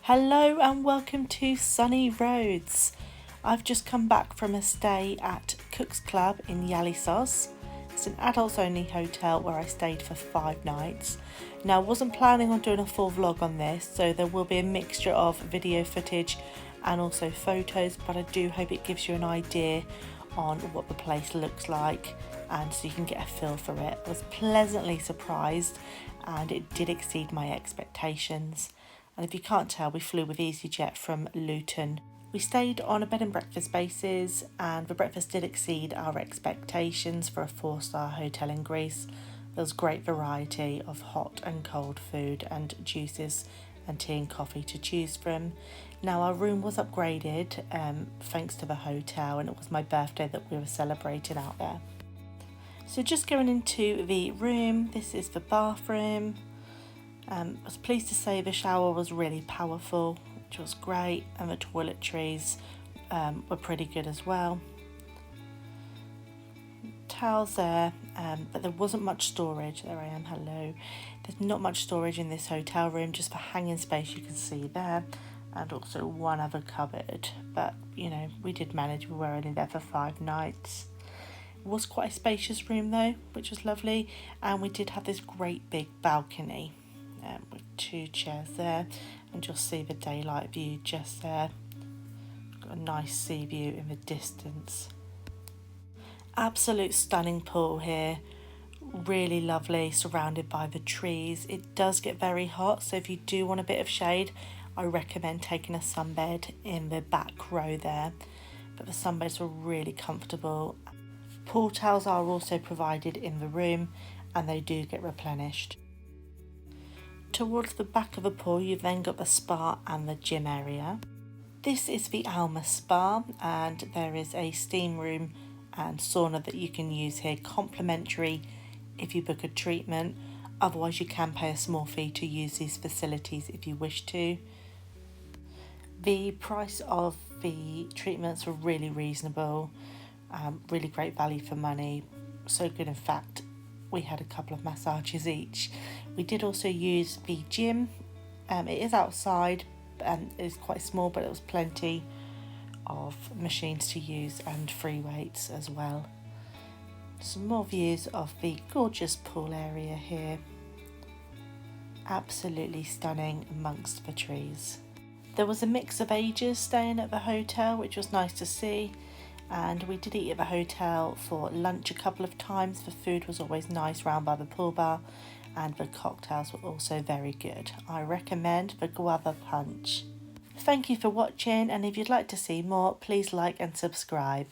Hello and welcome to sunny Rhodes. I've just come back from a stay at Cook's Club in Ialysos. It's an adults only hotel where I stayed for 5 nights. Now I wasn't planning on doing a full vlog on this, so there will be a mixture of video footage and also photos, but I do hope it gives you an idea on what the place looks like and so you can get a feel for it. I was pleasantly surprised and it did exceed my expectations. And if you can't tell, we flew with EasyJet from Luton. We stayed on a bed and breakfast basis and the breakfast did exceed our expectations for a 4-star hotel in Greece. There was great variety of hot and cold food and juices and tea and coffee to choose from. Now our room was upgraded thanks to the hotel, and it was my birthday that we were celebrating out there. So just going into the room, this is the bathroom. I was pleased to say the shower was really powerful, which was great, and the toiletries were pretty good as well. Towels there, but there wasn't much storage. There I am, hello. There's not much storage in this hotel room, just for hanging space you can see there, and also one other cupboard. But you know, we did manage, we were only there for 5 nights. It was quite a spacious room though, which was lovely, and we did have this great big balcony with 2 chairs there, and you'll see the daylight view just there. Got a nice sea view in the distance. Absolute stunning pool here, really lovely, surrounded by the trees. It does get very hot, so if you do want a bit of shade, I recommend taking a sunbed in the back row there, but the sunbeds were really comfortable. Pool towels are also provided in the room and they do get replenished. Towards the back of the pool you've then got the spa and the gym area. This is the Alma Spa, and there is a steam room and sauna that you can use here, complimentary if you book a treatment. Otherwise you can pay a small fee to use these facilities if you wish to. The price of the treatments were really reasonable, really great value for money, so good in fact we had a couple of massages each. We did also use the gym. It is outside and it's quite small, but it was plenty of machines to use and free weights as well. Some more views of the gorgeous pool area here. Absolutely stunning amongst the trees. There was a mix of ages staying at the hotel, which was nice to see. And we did eat at the hotel for lunch a couple of times. The food was always nice round by the pool bar, and the cocktails were also very good. I recommend the guava punch. Thank you for watching, and if you'd like to see more, please like and subscribe.